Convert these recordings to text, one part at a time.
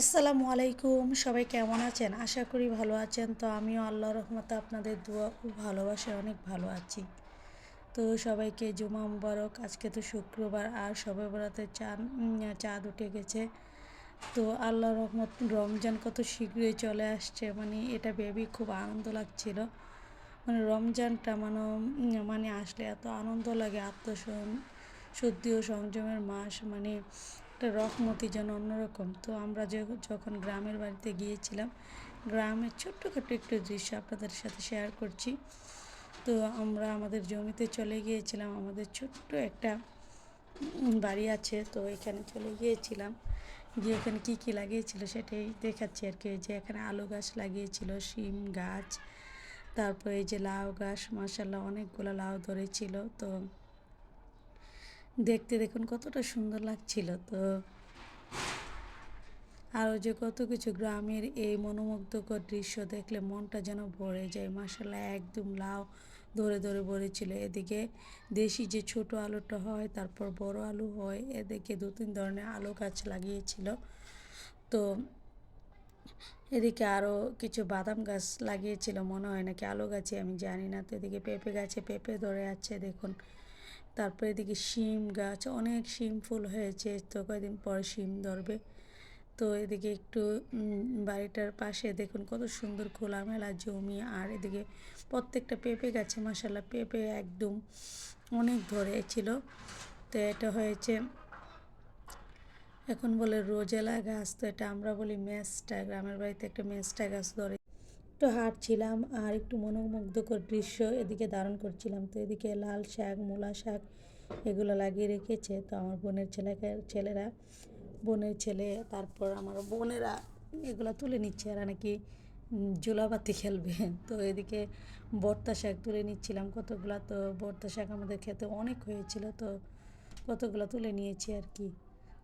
আসসালামু আলাইকুম, সবাই কেমন আছেন? আশা করি ভালো আছেন। তো আমিও আল্লাহর রহমতে আপনাদের দোয়া ও ভালোবাসায় অনেক ভালো আছি। তো সবাইকে জুমা মুবারক। আজকে তো শুক্রবার আর শবে বরাতে চাঁদ উঠে গেছে। তো আল্লাহর রহমত রমজান কত শীঘ্রই চলে আসছে, মানে এটা ভেবেই খুব আনন্দ লাগছিল। মানে রমজানটা মানে আসলে এত আনন্দ লাগে, শুদ্ধি ও সংযমের মাস, মানে একটা রহমতই যেন অন্যরকম। তো আমরা যখন গ্রামের বাড়িতে গিয়েছিলাম, গ্রামের ছোট্টখাটো একটু দৃশ্য আপনাদের সাথে শেয়ার করছি। তো আমরা আমাদের জমিতে চলে গিয়েছিলাম, আমাদের ছোট্ট একটা বাড়ি আছে, তো এখানে চলে গিয়েছিলাম। গিয়ে এখানে কী কী লাগিয়েছিল সেটাই দেখাচ্ছি আর কি। যে এখানে আলু গাছ লাগিয়েছিল, শিম গাছ, তারপরে এই যে লাউ গাছ, মাশাল্লাহ অনেকগুলো লাউ ধরেছিল। তো দেখতে দেখুন কতটা সুন্দর লাগছিল। তো আরও যে কত কিছু, গ্রামের এই মনোমুগ্ধকর দৃশ্য দেখলে মনটা যেন ভরে যায়। মাশাল্লাহ একদম লাউ ধরে ধরে ভরেছিল। এদিকে দেশি যে ছোট আলুটা হয়, তারপর বড় আলু হয়, এদিকে দু তিন ধরনের আলু গাছ লাগিয়েছিল। তো এদিকে আরও কিছু বাদাম গাছ লাগিয়েছিল মনে হয়, নাকি আলু গাছে আমি জানি না। তো এদিকে পেঁপে গাছে পেঁপে ধরে আছে দেখুন। তারপরে এদিকে শিম গাছ, অনেক শিম ফুল হয়েছে, তো কয়েকদিন পর শিম ধরবে। তো এদিকে একটু বাড়িটার পাশে দেখুন কত সুন্দর খোলামেলা জমি, আর এদিকে প্রত্যেকটা পেঁপে গাছে মাশাল্লাহ পেঁপে একদম অনেক ধরেছিল। তো এটা হয়েছে এখন বলে রোজেলা গাছ, তো এটা আমরা বলি মেস্টা। গ্রামের বাড়িতে একটা মেস্টা গাছ ধরে একটু হাঁটছিলাম আর একটু মনোমুগ্ধকর দৃশ্য এদিকে ধারণ করছিলাম। তো এদিকে লাল শাক, মূলা শাক এগুলো লাগিয়ে রেখেছে। তো আমার বোনের ছেলে, তারপর আমার বোনেরা এগুলো তুলে নিচ্ছে, এরা নাকি জোলাবাতি খেলবে। তো এদিকে ভর্তা শাক তুলে নিচ্ছিলাম কতগুলা। তো ভর্তা শাক আমাদের খেতে অনেক হয়েছিল, তো কতগুলো তুলে নিয়েছি আর কি।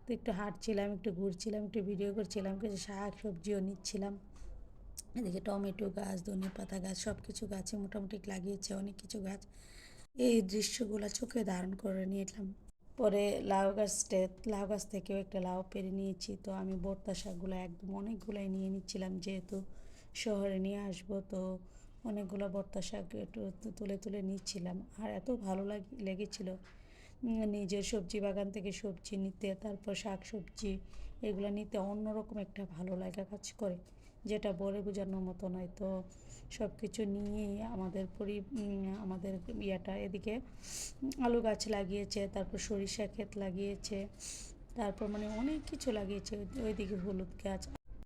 তো একটু হাঁটছিলাম, একটু ঘুরছিলাম, একটু ভিডিও করছিলাম, কিছু শাক সবজিও নিচ্ছিলাম। এদিকে টমেটো গাছ, ধনে পাতা গাছ, সব কিছু গাছে মোটামুটি লাগিয়েছে, অনেক কিছু গাছ। এই দৃশ্যগুলো চোখে ধারণ করে নিলাম। পরে লাউ গাছ থেকেও একটা লাউ পেরে নিয়েছি। তো আমি ভর্তা শাকগুলো একদম অনেকগুলাই নিয়ে নিচ্ছিলাম, যেহেতু শহরে নিয়ে আসবো। তো অনেকগুলো ভর্তা শাক একটু তুলে তুলে নিচ্ছিলাম, আর এত ভালো লেগেছিল নিজের সবজি বাগান থেকে সবজি নিতে, তারপর শাক সবজি এগুলো নিতে অন্যরকম একটা ভালো লাগা কাজ করে, যেটা বলে বোঝানোর মতো নয়। তো সব কিছু নিয়েই আমাদের এদিকে আলু গাছ লাগিয়েছে, তারপর সরিষা ক্ষেত লাগিয়েছে, তারপর মানে অনেক কিছু লাগিয়েছে। ওইদিকে হলুদ গাছ।